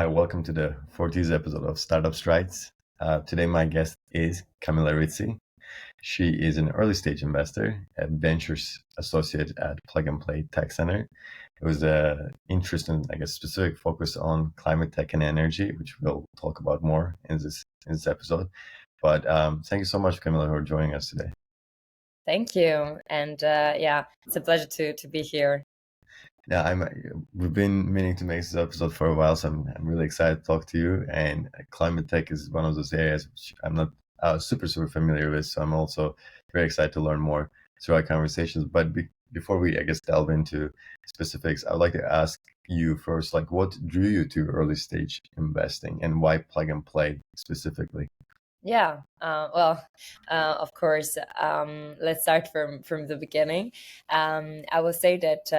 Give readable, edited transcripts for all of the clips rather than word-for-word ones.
Hi, welcome to the 40th episode of Startup Strides. Today, my guest is Camilla Rizzi. She is an early stage investor, a ventures associate at Plug and Play Tech Center. It was an interesting, specific focus on climate tech and energy, which we'll talk about more in this episode. But thank you so much, Camilla, for joining us today. Thank you. And it's a pleasure to be here. Yeah, we've been meaning to make this episode for a while, so I'm really excited to talk to you. And climate tech is one of those areas which I'm not super familiar with, so I'm also very excited to learn more through our conversations. But before we, delve into specifics, I'd like to ask you first, what drew you to early stage investing, and why Plug and Play specifically? Yeah, of course. Let's start from the beginning. I will say that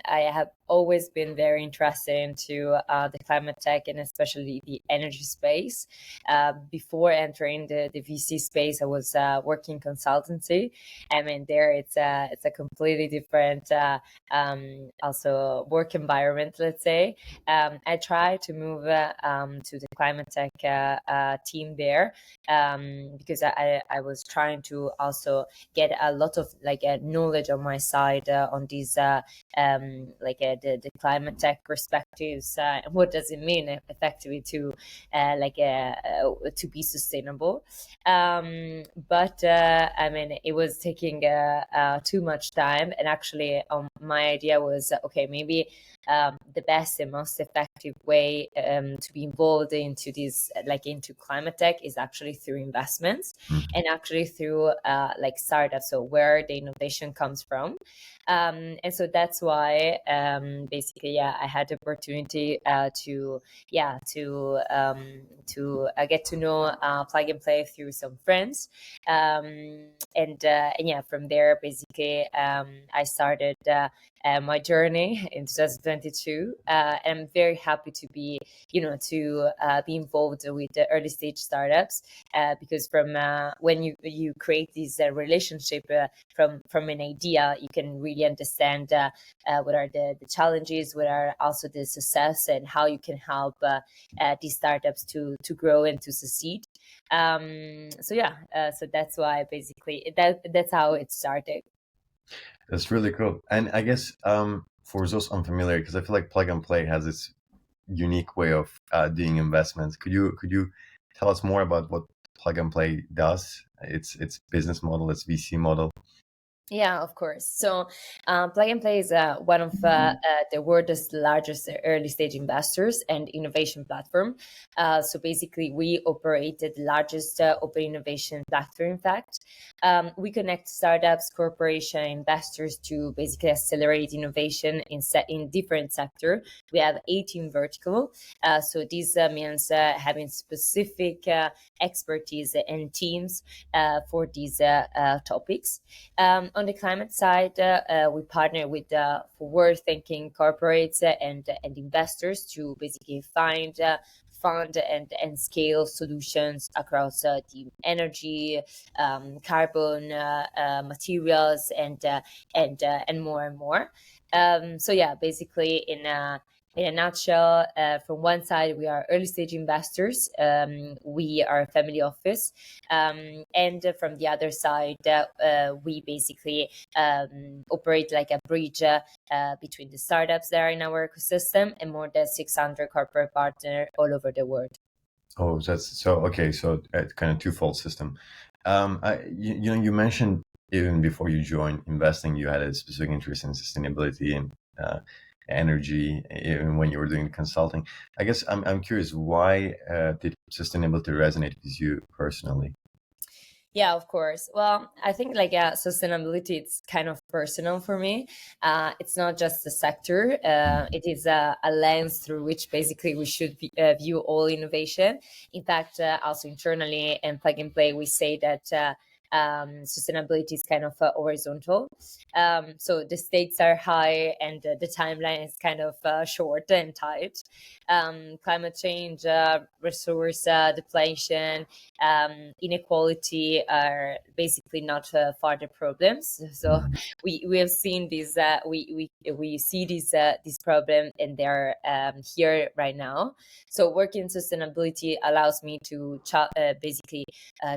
I have always been very interested into the climate tech and especially the energy space. Before entering the VC space, I was working consultancy. I mean, there it's a completely different also work environment, let's say. I tried to move to the climate tech team there because I was trying to also get a lot of knowledge on my side on these the climate tech perspectives. What does it mean effectively to be sustainable? But I mean, it was taking too much time, and actually, my idea was okay, maybe the best and most effective way to be involved into this into climate tech is actually through investments and actually through startups, so where the innovation comes from. And so that's why basically I had the opportunity to get to know Plug and Play through some friends, and from there basically I started my journey in 2022. And I'm very happy to be be involved with the early stage startups because from when you create this relationship from an idea, you can really understand what are the challenges, what are also the success, and how you can help these startups to grow and to succeed. So that's why basically that's how it started. That's really cool. And I guess for those unfamiliar, because I feel like Plug and Play has this unique way of doing investments. Could you tell us more about what Plug and Play does? Its business model, its VC model. Yeah, of course. So, Plug and Play is one of the world's largest early stage investors and innovation platform. So basically, we operate the largest open innovation platform. In fact, we connect startups, corporation, investors to basically accelerate innovation in different sector. We have 18 vertical. So this means having specific expertise and teams for these topics. On the climate side, we partner with forward-thinking corporates and investors to basically fund and scale solutions across the energy, carbon, materials, and more and more. So yeah, basically in a nutshell, from one side, we are early stage investors. We are a family office. And from the other side, we basically operate like a bridge between the startups that are in our ecosystem and more than 600 corporate partners all over the world. Oh, that's so okay. So kind of twofold system. You mentioned even before you joined investing, you had a specific interest in sustainability and energy, even when you were doing consulting. I guess I'm curious, why did sustainability resonate with you personally? Yeah, of course. Well, I think sustainability, it's kind of personal for me. It's not just a sector. It is a lens through which basically we should view all innovation. In fact, also internally and Plug and Play, we say that sustainability is kind of horizontal. So the stakes are high and the timeline is kind of short and tight. Climate change, resource depletion, inequality are basically basically not further problems. So we have seen this we see this problem, and they're here right now. So working in sustainability allows me to basically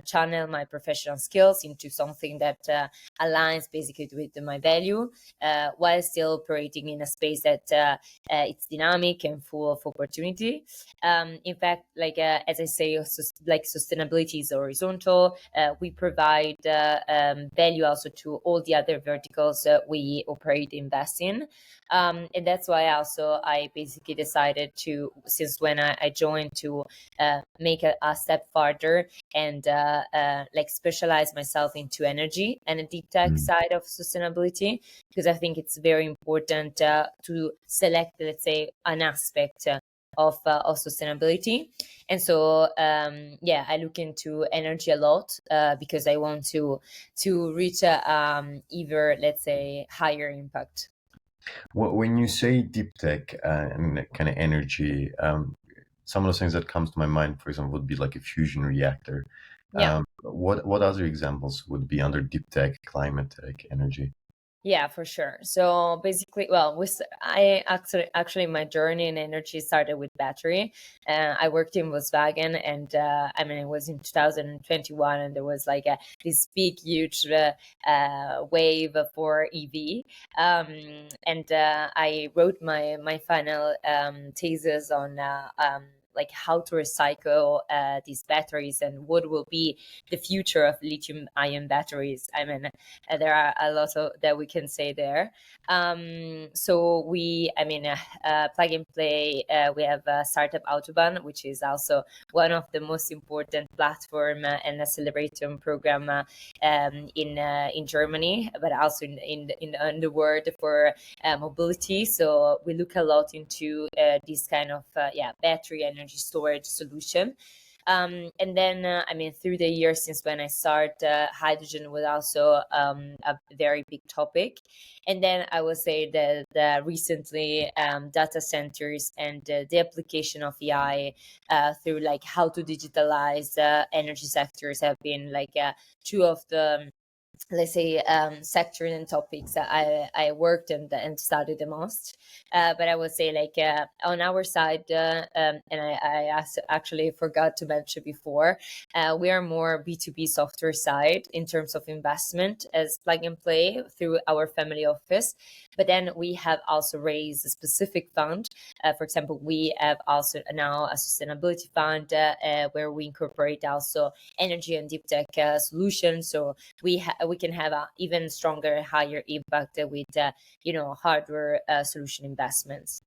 channel my professional skills into something that aligns basically with my value, while still operating in a space that it's dynamic and full of opportunity. In fact, like as I say, like sustainability is horizontal. We provide value also to all the other verticals we operate, invest in. And that's why also I basically decided to, since when I joined, to make a step further and like specialize myself into energy and a deep tech side of sustainability, because I think it's very important to select, let's say, an aspect of sustainability. And so yeah, I look into energy a lot because I want to reach either, let's say, higher impact. Well, when you say deep tech and kind of energy, some of the things that comes to my mind, for example, would be like a fusion reactor. Yeah. What other examples would be under deep tech, climate tech, energy? Yeah, for sure. So basically, well, I actually my journey in energy started with battery. I worked in Volkswagen, and I mean, it was in 2021, and there was like this big, huge wave for EV. And I wrote my final thesis on like how to recycle these batteries and what will be the future of lithium ion batteries. I mean, there are a lot of that we can say there. So I mean, plug and play. We have startup Autobahn, which is also one of the most important platform and accelerator program in Germany, but also in the world for mobility. So we look a lot into this kind of battery energy storage solution. And then, I mean, through the years since when I started, hydrogen was also a very big topic. And then I would say that recently data centers and the application of AI through like how to digitalize energy sectors have been like two of the, let's say, sectors and topics that I worked and studied the most. But I would say like on our side, and I actually forgot to mention before, we are more B2B software side in terms of investment as plug and play through our family office. But then we have also raised a specific fund. For example, we have also now a sustainability fund where we incorporate also energy and deep tech solutions. So we can have a even stronger, higher impact with hardware solution investments.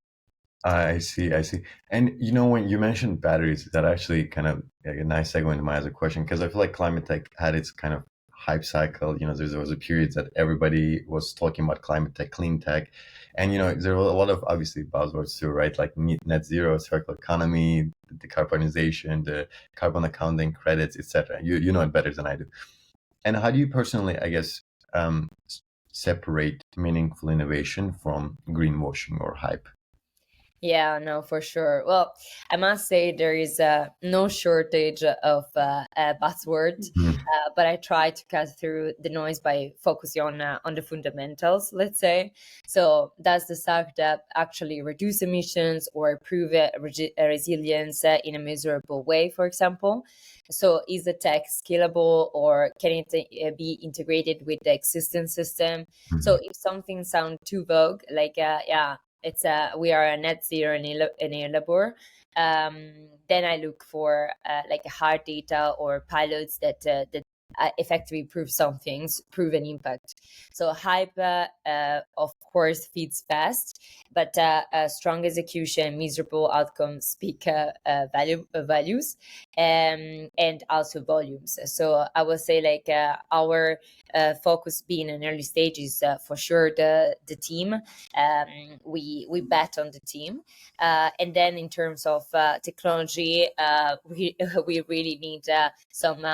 I see, I see. And when you mentioned batteries, that actually kind of like a nice segue into my other question, because I feel like climate tech had its kind of hype cycle. There was a period that everybody was talking about climate tech, clean tech, and there were a lot of obviously buzzwords too, right? Like net zero, circular economy, the decarbonization, the carbon accounting credits, etc. You know it better than I do. And how do you personally, I guess, separate meaningful innovation from greenwashing or hype? Yeah, no, for sure. Well, I must say there is no shortage of buzzwords, Mhm. but I try to cut through the noise by focusing on the fundamentals, let's say. So, does the startup actually reduce emissions or improve resilience in a measurable way, for example? So, is the tech scalable, or can it be integrated with the existing system? So, if something sounds too vague, like yeah, it's we are a net zero enabler, then I look for like a hard data or pilots that effectively prove some things, prove an impact. So hype, of course, feeds fast, but strong execution, miserable outcomes speak values, and also volumes. So I will say like our focus being in early stages, for sure the team, we bet on the team, and then in terms of technology, we really need some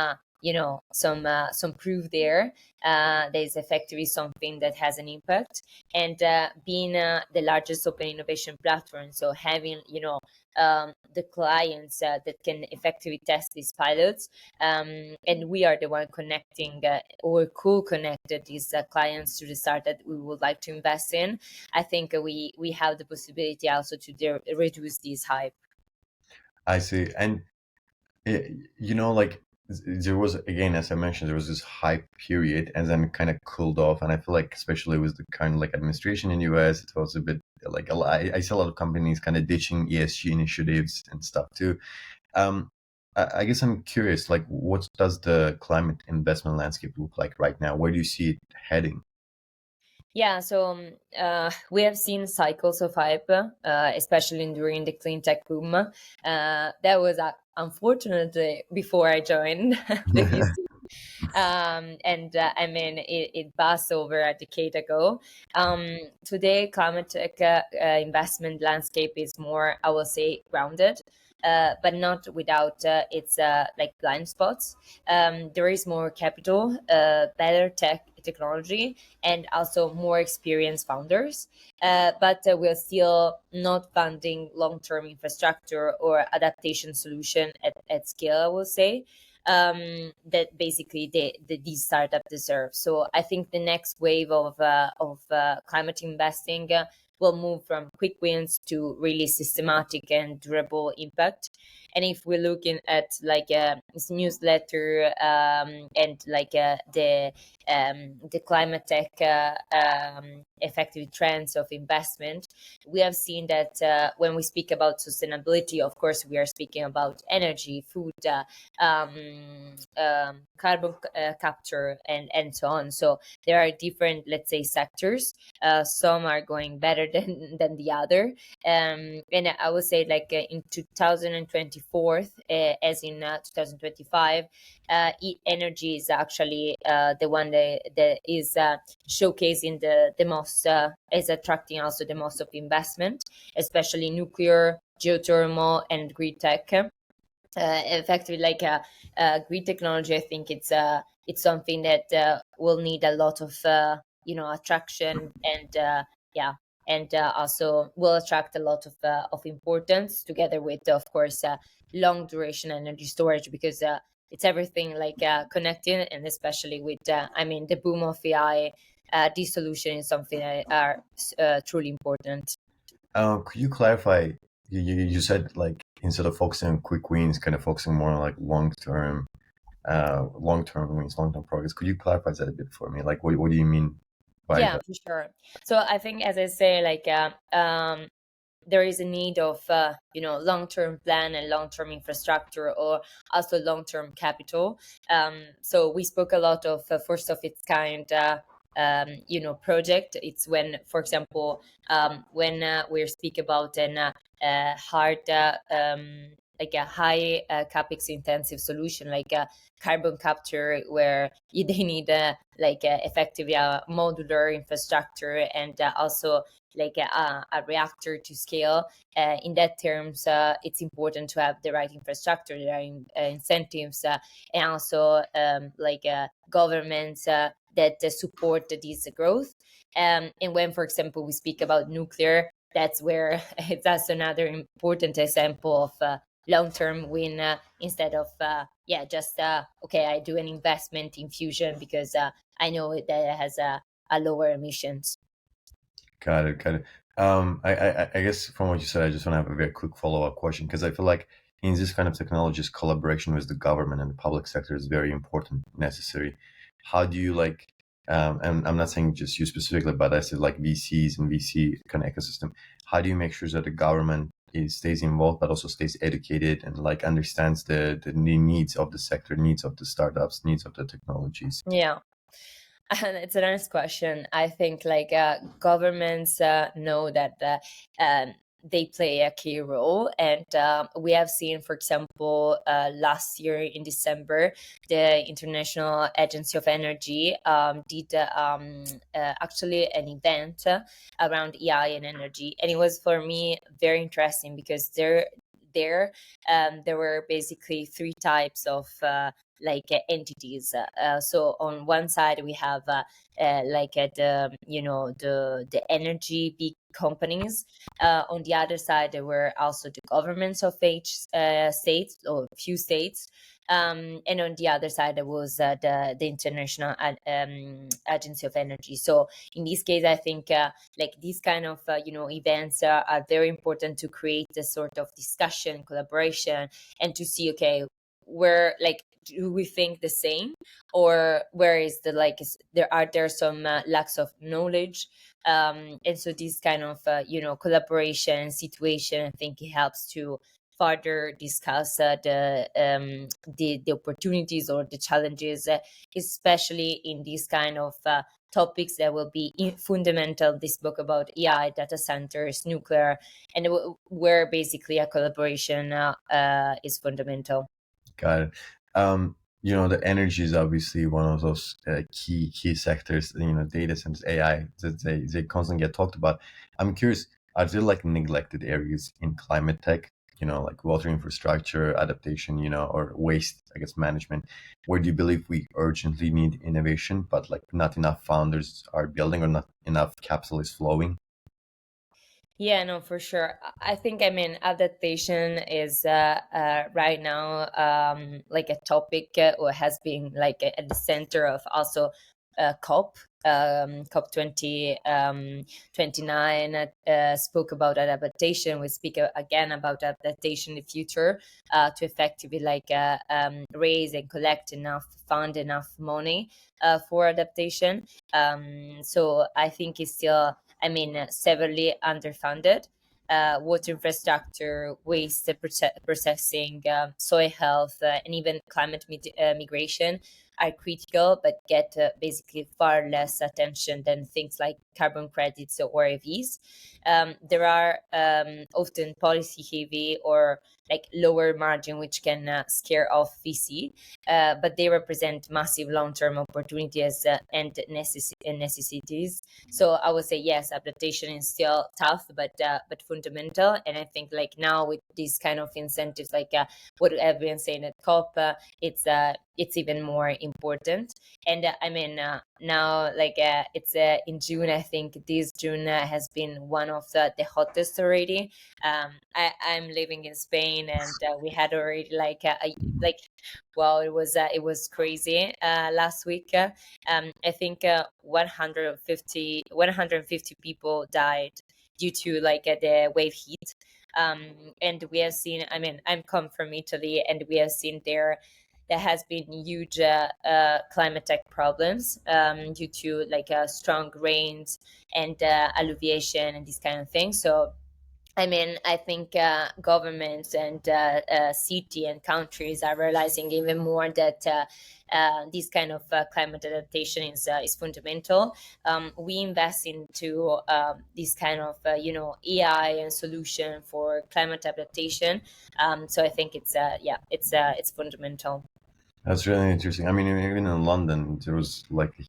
proof there. There's effectively something that has an impact, and being the largest open innovation platform, so having the clients that can effectively test these pilots, and we are the one connecting or co-connected these clients to the start that we would like to invest in. I think we have the possibility also to reduce this hype. I see. And like there was, again, as I mentioned, there was this hype period and then kind of cooled off. And I feel like, especially with the kind of like administration in US, it was a bit like I see a lot of companies kind of ditching ESG initiatives and stuff too. I guess I'm curious, like, what does the climate investment landscape look like right now? Where do you see it heading? Yeah, so we have seen cycles of hype, especially during the clean tech boom. That was unfortunately before I joined the VC. And I mean, it passed over a decade ago. Today, climate tech investment landscape is more, I will say, grounded. But not without its like blind spots. There is more capital, better technology, and also more experienced founders. But we're still not funding long-term infrastructure or adaptation solution at scale, I will say, that basically these startups deserve. So I think the next wave of climate investing will move from quick wins to really systematic and durable impact. And if we're looking at like this newsletter and like the climate tech effective trends of investment, we have seen that when we speak about sustainability, of course, we are speaking about energy, food, carbon capture, and so on. So there are different, let's say, sectors. Some are going better than the other. And I would say like in 2024, as in 2025, energy is actually the one that is showcasing the most, is attracting also the most of investment, especially nuclear, geothermal, and grid tech. Effectively, like grid technology, I think it's something that will need a lot of attraction, and yeah, and also will attract a lot of importance, together with, of course, long duration energy storage, because it's everything like connecting, and especially with I mean, the boom of AI. This solution is something that are truly important. Could you clarify? You said, like, instead of focusing on quick wins, kind of focusing more on like long term wins, long term progress. Could you clarify that a bit for me? Like, what do you mean by Yeah, that? for sure. So I think, as I say, like there is a need of long-term plan and long-term infrastructure, or also long-term capital. So we spoke a lot of first of its kind project. It's when, for example, when we speak about an hard like a high capex intensive solution, like carbon capture, where they need effectively a modular infrastructure, and also like a reactor to scale. In that terms, it's important to have the right infrastructure. There are incentives, and also governments that support this growth. And when, for example, we speak about nuclear, that's where it's also another important example of long-term win, instead of just okay, I do an investment in fusion because I know that it has a lower emissions. Got it. Got it. I guess from what you said, I just want to have a very quick follow-up question, because I feel like in this kind of technologies, collaboration with the government and the public sector is very important, necessary. How do you like, and I'm not saying just you specifically, but I said like VCs and VC kind of ecosystem. How do you make sure that the government stays involved, but also stays educated and like understands the needs of the sector, needs of the startups, needs of the technologies? Yeah. It's a nice question. I think like governments know that they play a key role, and we have seen, for example, last year in December, the International Agency of Energy did actually an event around AI and energy, and it was for me very interesting, because there were basically three types of entities. So on one side we have the energy big companies. On the other side, there were also the governments of each state or few states. And on the other side, there was the International Agency of Energy. So in this case, I think like these kind of events are very important to create a sort of discussion, collaboration, and to see, okay, where like do we think the same, or where is the like there some lacks of knowledge. And so this kind of collaboration situation, I think it helps to further discuss the opportunities or the challenges, especially in these kind of topics that will be fundamental. This book about AI, data centers, nuclear, and where basically a collaboration is fundamental. Got it. The energy is obviously one of those key sectors. Data centers, AI, that they constantly get talked about. I'm curious, are there like neglected areas in climate tech? Like water infrastructure, adaptation, or waste, I guess, management. Where do you believe we urgently need innovation, but like not enough founders are building, or not enough capital is flowing? Yeah, no, for sure. I think, I mean, adaptation is right now like a topic, or has been like at the center of also COP 29 spoke about adaptation. We speak again about adaptation in the future, to effectively like raise and collect enough fund, enough money for adaptation. So I think it's still, I mean, severely underfunded. Water infrastructure, waste processing, soil health, and even climate migration are critical, but get basically far less attention than things like carbon credits or EVs. There are often policy heavy or like lower margin, which can scare off VC, but they represent massive long-term opportunities and necessities. So I would say yes, adaptation is still tough, but fundamental. And I think like now with these kind of incentives, like what I've been saying at COP, it's even more important. And I mean, now like it's in June. I think this June has been one of the hottest already. I'm living in Spain, and we had already like like well, it was crazy last week. I think 150 people died due to like the wave heat. And we have seen, I mean, I'm come from Italy, and we have seen there has been huge climate tech problems due to like strong rains and alluviation and these kind of things. So I mean, I think governments and city and countries are realizing even more that this kind of climate adaptation is fundamental. We invest into this kind of AI and solution for climate adaptation. So I think it's it's fundamental. That's really interesting. I mean, even in London, there was like a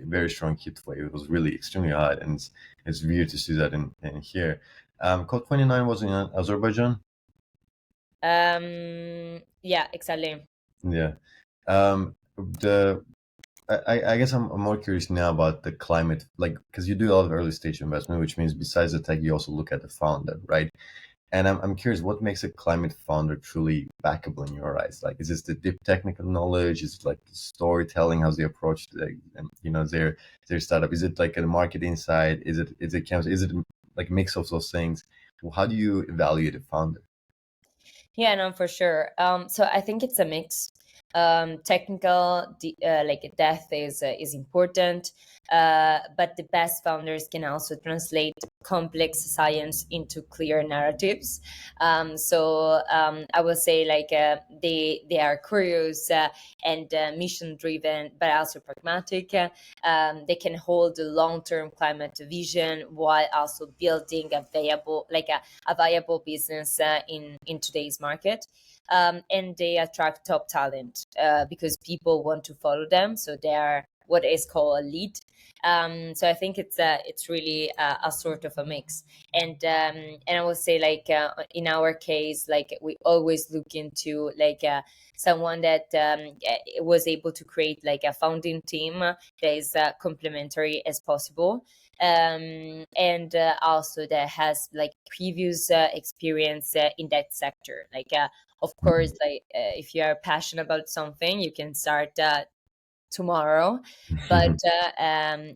very strong heat wave. It was really extremely hot, and it's weird to see that in here. COP29 was in Azerbaijan. Yeah, exactly. Yeah. The I guess I'm more curious now about the climate, like because you do a lot of early stage investment, which means besides the tech, you also look at the founder, right? And I'm curious, what makes a climate founder truly backable in your eyes? Like, is this the deep technical knowledge? Is it like the storytelling, how they approach their startup? Is it like a market insight? Is it like a mix of those things? Well, how do you evaluate a founder? Yeah, no, for sure. So I think it's a mix. Technical, like depth is important, but the best founders can also translate complex science into clear narratives. I would say like they are curious and mission driven, but also pragmatic. They can hold a long term climate vision while also building a viable business in today's market. And they attract top talent because people want to follow them. So they are what is called a lead. So I think it's really a sort of a mix. And I would say like in our case, like we always look into like someone that was able to create like a founding team that is complementary as possible. and also that has like previous experience in that sector. Like, of course, like if you are passionate about something, you can start tomorrow. But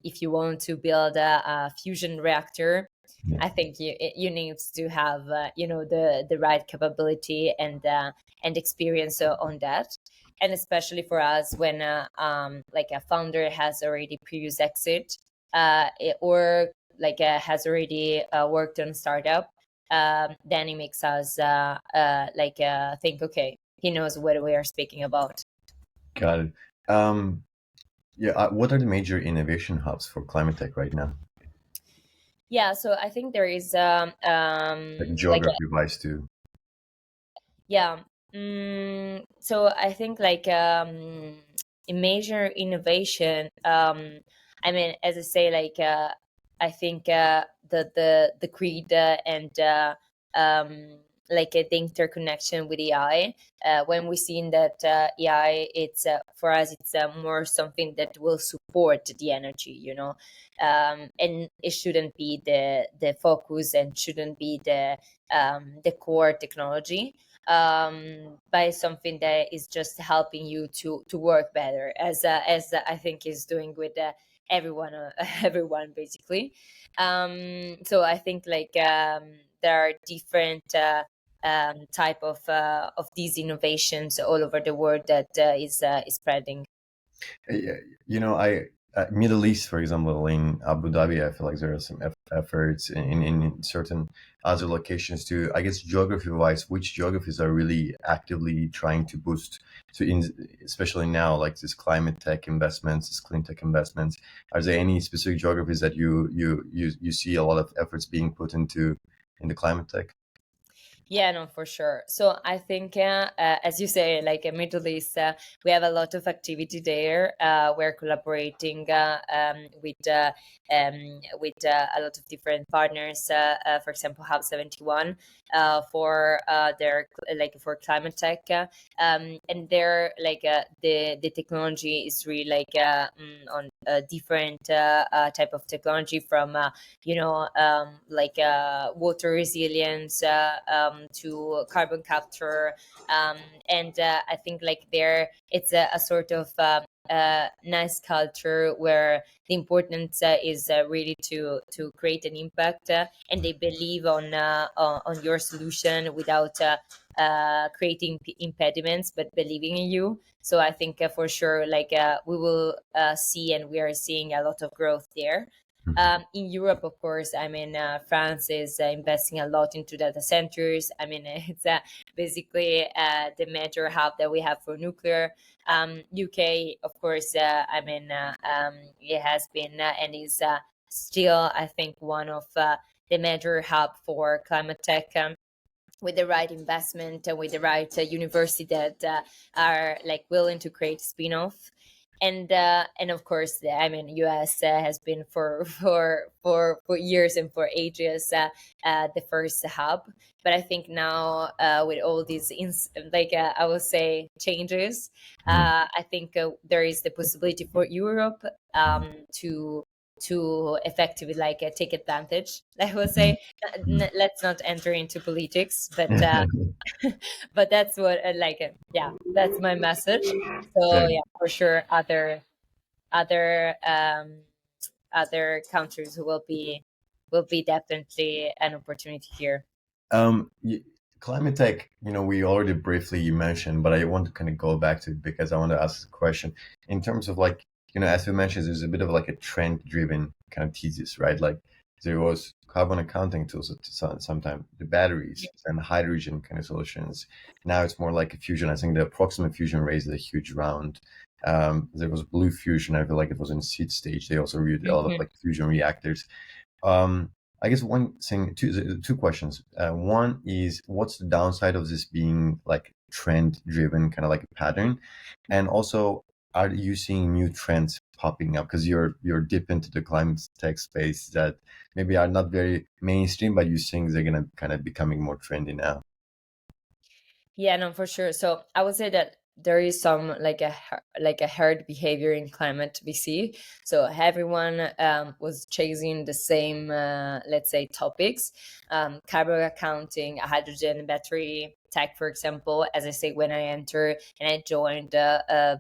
if you want to build a fusion reactor, Yeah. I think you need to have the right capability and experience on that. And especially for us, when like a founder has already previous exit, or like has already worked on startup, then it makes us think, okay, he knows what we are speaking about. Got it. Yeah. What are the major innovation hubs for climate tech right now? Yeah, so I think there is Like like geography wise too. yeah. So I think like a major innovation. I mean, as I say, like I think the grid and like the interconnection with AI. When we seen that AI, it's for us, it's more something that will support the energy, and it shouldn't be the focus and shouldn't be the core technology, by something that is just helping you to work better, as I think is doing with everyone, everyone basically. So I think like there are different type of these innovations all over the world that is spreading. Yeah, I Middle East, for example, in Abu Dhabi, I feel like there are some efforts in certain other locations too. I guess geography-wise, which geographies are really actively trying to boost, especially now, like this climate tech investments, this clean tech investments. Are there any specific geographies that you see a lot of efforts being put into climate tech? Yeah, no, for sure. So I think, as you say, like Middle East, we have a lot of activity there. We're collaborating with a lot of different partners. For example, Hub 71 for their like for climate tech, and they're like the technology is really like on a different type of technology from like water resilience to carbon capture, and I think like there it's a sort of nice culture where the importance is really to create an impact, and they believe on your solution without creating impediments, but believing in you. So I think for sure, like we will see, and we are seeing a lot of growth there. In Europe, of course, I mean, France is investing a lot into data centers. I mean, it's basically the major hub that we have for nuclear. UK, of course, I mean, it has been and is still, I think, one of the major hub for climate tech. With the right investment and with the right university that are like willing to create spin-off, and of course I mean US has been for years and for ages the first hub. But I think now with all these I will say changes, I think there is the possibility for Europe to effectively like take advantage, I will say. Let's not enter into politics, but but that's what yeah, that's my message. So Yeah. yeah, for sure, other other countries will be definitely an opportunity here. Um, y- Climate tech, we already briefly you mentioned, but I want to kind of go back to it because I want to ask a question in terms of like, as we mentioned, there's a bit of like a trend driven kind of thesis, right? Like there was carbon accounting tools at some time, the batteries and hydrogen kind of solutions. Now it's more like a fusion. I think the approximate fusion raised a huge round. There was blue fusion. I feel like it was in seed stage. They also used a lot of Mhm. like fusion reactors. Um, I guess one thing, two questions. One is, what's the downside of this being like trend driven, kind of like a pattern? And also, are you seeing new trends popping up? Because you're deep into the climate tech space that maybe are not very mainstream, but you think they're gonna kind of becoming more trendy now. Yeah, no, for sure. So I would say that there is some like a herd behavior in climate we see. So everyone was chasing the same, let's say, topics, carbon accounting, hydrogen battery tech, for example. As I say, when I entered and I joined,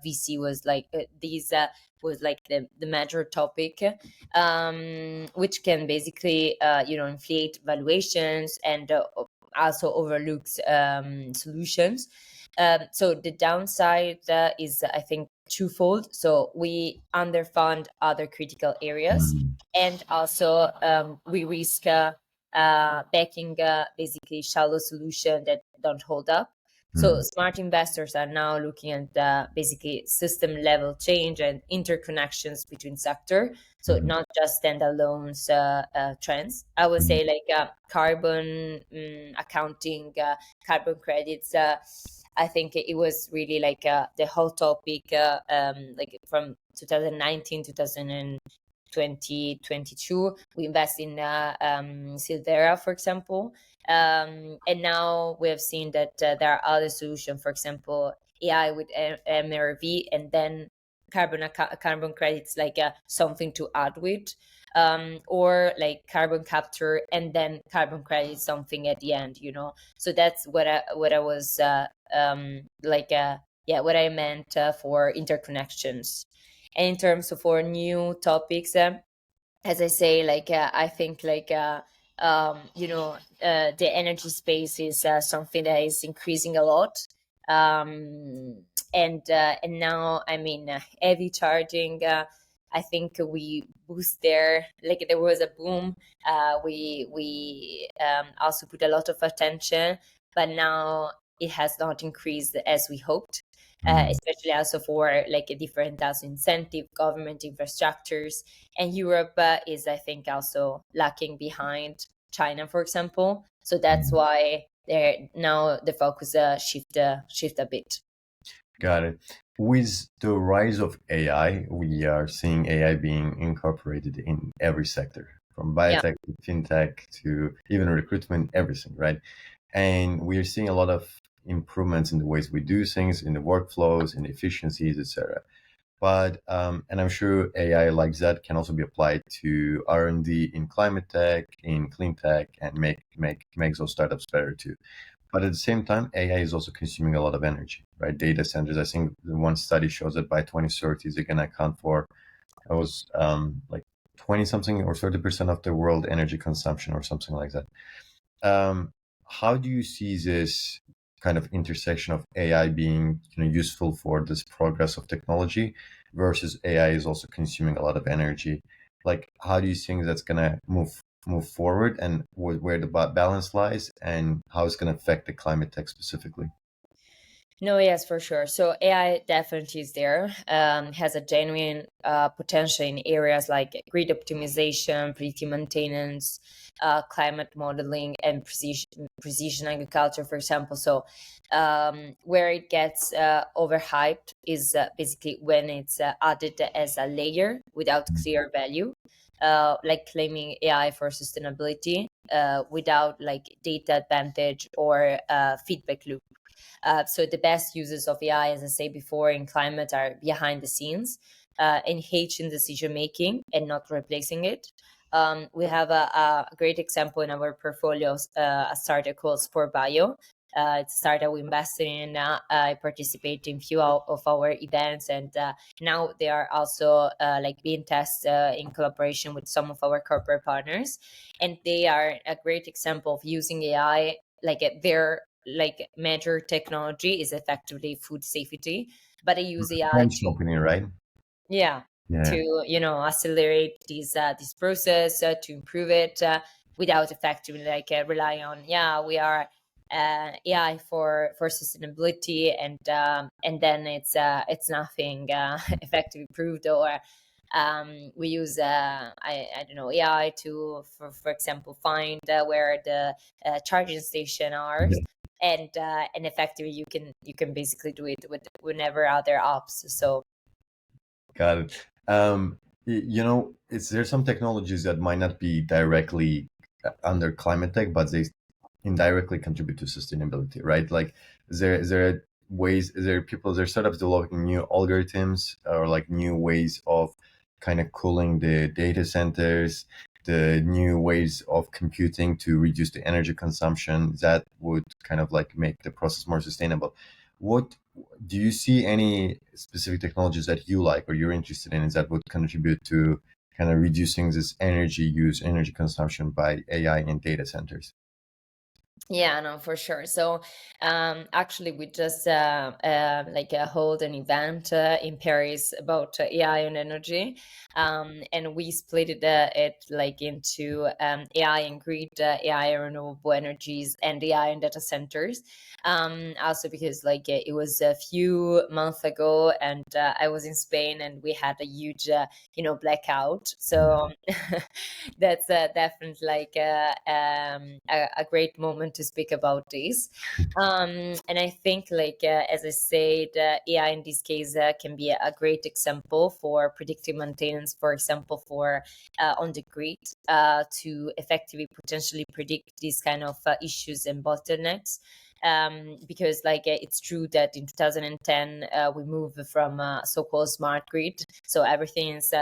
VC was like these. Was like the major topic, which can basically inflate valuations and also overlooks solutions. So the downside is, I think, twofold. So we underfund other critical areas, Mm. and also we risk backing basically shallow solution that don't hold up. So Mm. smart investors are now looking at basically system level change and interconnections between sector. So Mm. not just standalone trends. I would Mm. say like carbon accounting, carbon credits. I think it was really like the whole topic, like from 2019, 2022. We invest in Silvera, for example. And now we have seen that there are other solutions, for example, AI with MRV, and then carbon credits, like something to add with, or like carbon capture and then carbon credits, something at the end, So that's what I was yeah, what I meant for interconnections. And in terms of for new topics, as I say, like I think like the energy space is something that is increasing a lot, and now I mean heavy charging. I think we boost there. Like there was a boom. We also put a lot of attention, but now it has not increased as we hoped. Mm. Especially also for like a different as incentive government infrastructures, and Europe is, I think, also lacking behind China, for example. So that's Mm. why there now the focus shift a bit. Got it. With the rise of AI, we are seeing AI being incorporated in every sector, from Yeah. biotech to fintech to even recruitment, everything, right? And we are seeing a lot of improvements in the ways we do things, in the workflows, in efficiencies, etc. But and I'm sure AI like that can also be applied to R&D in climate tech, in clean tech, and make those startups better too. But at the same time, AI is also consuming a lot of energy, right? Data centers. I think the one study shows that by 2030, they're going to account for it was like 20 something or 30% of the world energy consumption or something like that. Um, how do you see this kind of intersection of AI being useful for this progress of technology versus AI is also consuming a lot of energy? Like, how do you think that's gonna move forward, and where the balance lies, and how it's gonna affect the climate tech specifically? No, yes, for sure. So AI definitely is there, has a genuine potential in areas like grid optimization, predictive maintenance, climate modeling, and precision agriculture, for example. So where it gets overhyped is basically when it's added as a layer without clear value, like claiming AI for sustainability without like data advantage or feedback loop. So the best uses of AI, as I say before, in climate are behind the scenes, enhancing decision making and not replacing it. We have a great example in our portfolios, a startup called Sport Bio. It's a startup we invested in. I participate in few of our events, and now they are also like being tested in collaboration with some of our corporate partners, and they are a great example of using AI like their like major technology is effectively food safety, but I use AI French to, company, right? yeah, Yeah. to accelerate this process, to improve it without effectively like relying on, yeah, we are AI for sustainability, and then it's nothing effectively proved, or we use I don't know, AI to for example find where the charging station are, Yeah. and effectively you can basically do it with whenever other apps. So Got it. It's there's some technologies that might not be directly under climate tech, but they indirectly contribute to sustainability, right? Like, is there ways? Is there startups developing new algorithms or like new ways of kind of cooling the data centers, the new ways of computing to reduce the energy consumption that would kind of like make the process more sustainable? What do you see any specific technologies that you like or you're interested in that would contribute to kind of reducing this energy use, energy consumption by AI in data centers? Yeah, no, for sure. So, actually, we just hold an event in Paris about AI and energy, and we split it like into AI and grid, AI and renewable energies, and AI and data centers. Also, because it was a few months ago, and I was in Spain, and we had a huge, blackout. So that's definitely a great moment to speak about this. And I think, as I said, AI in this case can be a great example for predictive maintenance, for example, for on the grid, to effectively potentially predict these kind of issues and bottlenecks. Because it's true that in 2010 we moved from so-called smart grid, so everything is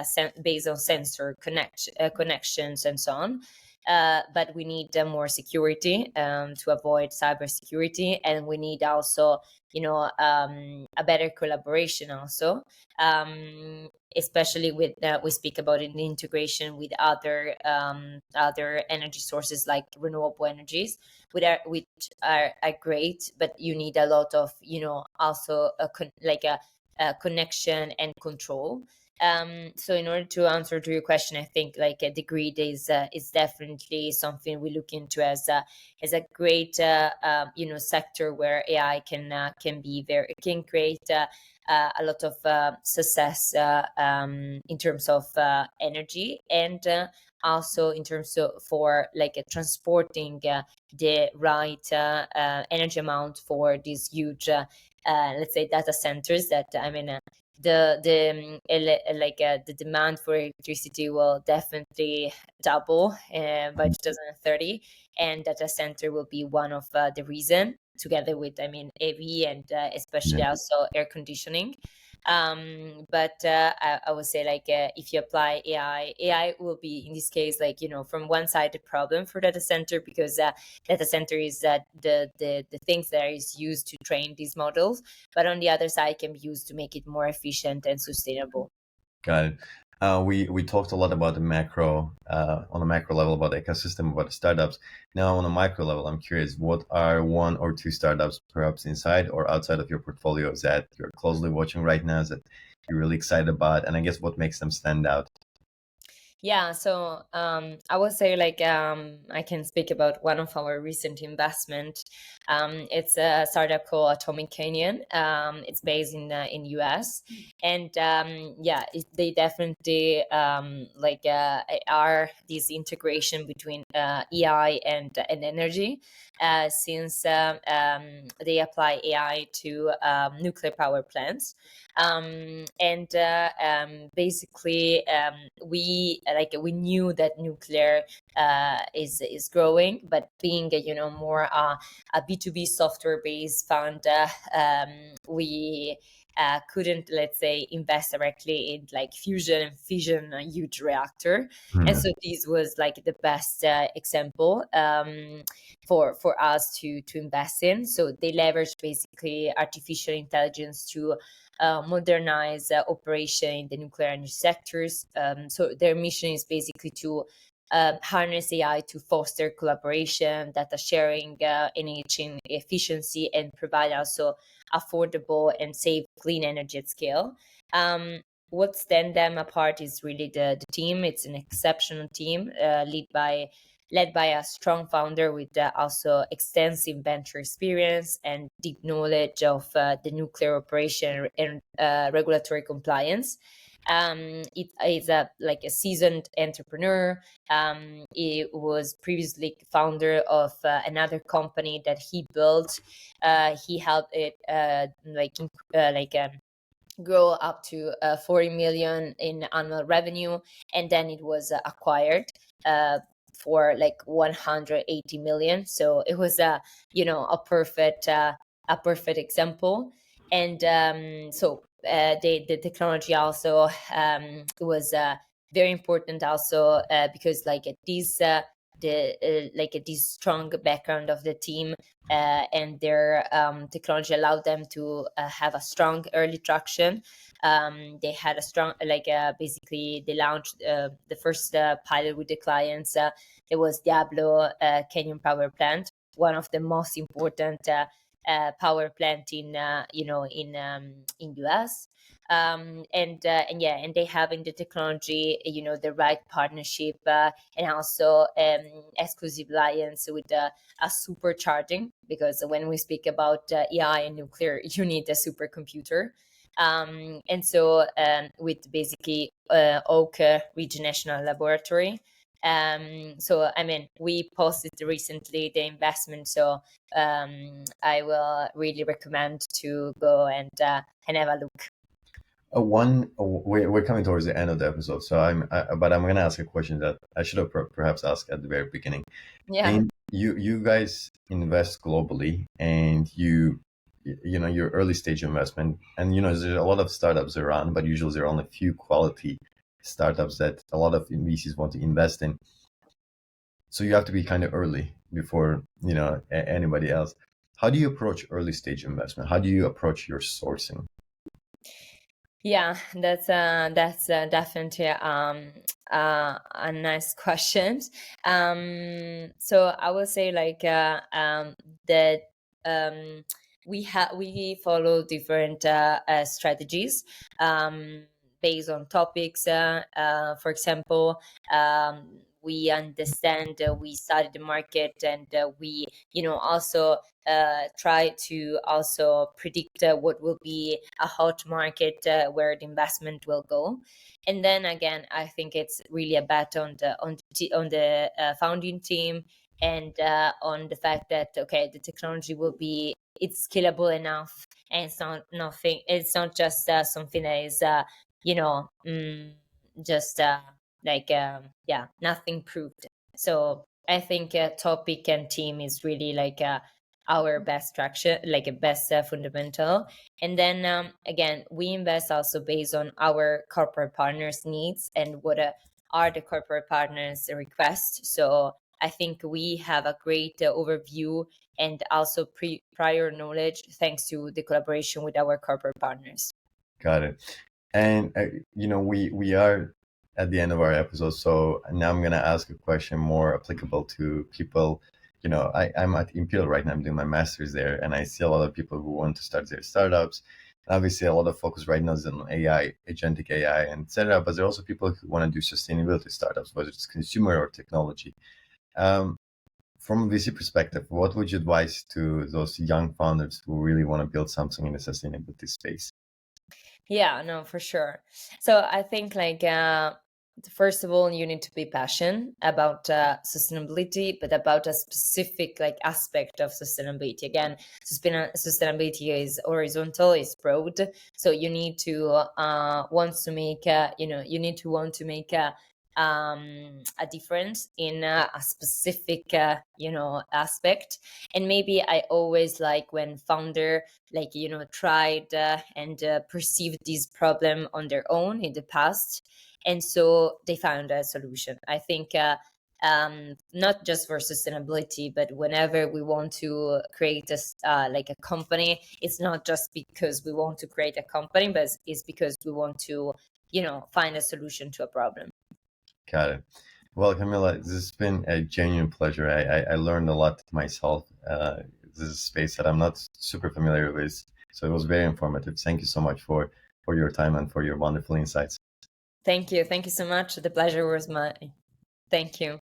based on sensor connections and so on. But we need more security to avoid cybersecurity, and we need also, a better collaboration also, especially with we speak about in integration with other energy sources like renewable energies, which are great, but you need a lot of, also a connection and control. So in order to answer to your question, I think the grid is definitely something we look into as a great sector where AI can create a lot of success in terms of energy, and also in terms of for transporting the right energy amount for these huge let's say data centers that the demand for electricity will definitely double by 2030, and data center will be one of the reason, together with AV, and especially Yeah. also air conditioning. But I would say if you apply AI will be in this case from one side the problem for data center, because data center is the things that is used to train these models, but on the other side can be used to make it more efficient and sustainable. Got it. We talked a lot about the macro, on a macro level, about the ecosystem, about the startups. Now, on a micro level, I'm curious, what are one or two startups, perhaps inside or outside of your portfolio, that you're closely watching right now, that you're really excited about, and I guess what makes them stand out? Yeah, so I would say I can speak about one of our recent investment. It's a startup called Atomic Canyon. It's based in US, and they definitely are this integration between AI and energy, since they apply AI to nuclear power plants. And basically we knew that nuclear is growing, but being more a B2B software based fund, we couldn't, let's say, invest directly in fusion and fission, a huge reactor. And Hmm. so this was the best example for us to invest in. So they leverage basically artificial intelligence to modernize operation in the nuclear energy sectors. So their mission is basically to harness AI to foster collaboration, data sharing, enhancing efficiency, and provide also affordable and safe clean energy at scale. What stands them apart is really the team. It's an exceptional team led by a strong founder with also extensive venture experience and deep knowledge of the nuclear operation and regulatory compliance. It is a seasoned entrepreneur. He was previously founder of another company that he built. He helped it grow up to 40 million in annual revenue, and then it was acquired for 180 million. So it was a perfect example. And so the technology also was very important also because like this strong background of the team and their technology allowed them to have a strong early traction. They had a strong basically they launched the first pilot with the clients. It was Diablo Canyon Power Plant, one of the most important power plant in in US. And they have in the technology the right partnership and also exclusive alliance with a supercharging, because when we speak about AI and nuclear, you need a supercomputer. And so with basically Oak Ridge National Laboratory. So I mean, we posted recently the investment, so I will really recommend to go and have a look. We're coming towards the end of the episode, so but I'm gonna ask a question that I should have perhaps asked at the very beginning. Yeah. And you guys invest globally, and your early stage investment, and there's a lot of startups around, but usually there are only a few quality startups that a lot of VCs want to invest in. So you have to be kind of early before anybody else. How do you approach early stage investment? How do you approach your sourcing? Yeah, that's definitely a nice question. So I will say like that we follow different strategies based on topics. For example, we understand, we study the market, and we also try to also predict what will be a hot market where the investment will go. And then again, I think it's really a bet on the founding team, and on the fact that okay, the technology will be it's scalable enough, and it's not just something that is just yeah, nothing proved. So I think topic and team is really like our best traction, like a best fundamental. And then again, we invest also based on our corporate partners' needs and what are the corporate partners' requests. So I think we have a great overview and also prior knowledge thanks to the collaboration with our corporate partners. Got it. And we are at the end of our episode, so now I'm gonna ask a question more applicable to people. I'm at Imperial right now. I'm doing my master's there, and I see a lot of people who want to start their startups. Obviously, a lot of focus right now is on AI, agentic AI, and etc. But there are also people who want to do sustainability startups, whether it's consumer or technology. From a VC perspective, what would you advise to those young founders who really want to build something in the sustainability space? Yeah, no, for sure. So I think like first of all, you need to be passionate about sustainability, but about a specific like aspect of sustainability. Again, sustainability is horizontal, is broad. So you need to want to make you need to want to make a difference in a specific aspect. And maybe I always like when founder like tried and perceived this problem on their own in the past, and so they found a solution. I think not just for sustainability, but whenever we want to create like a company, it's not just because we want to create a company, but it's because we want to find a solution to a problem. Got it. Well, Camilla, this has been a genuine pleasure. I learned a lot myself. This is a space that I'm not super familiar with, so it was very informative. Thank you so much for your time and for your wonderful insights. Thank you so much. The pleasure was mine. Thank you.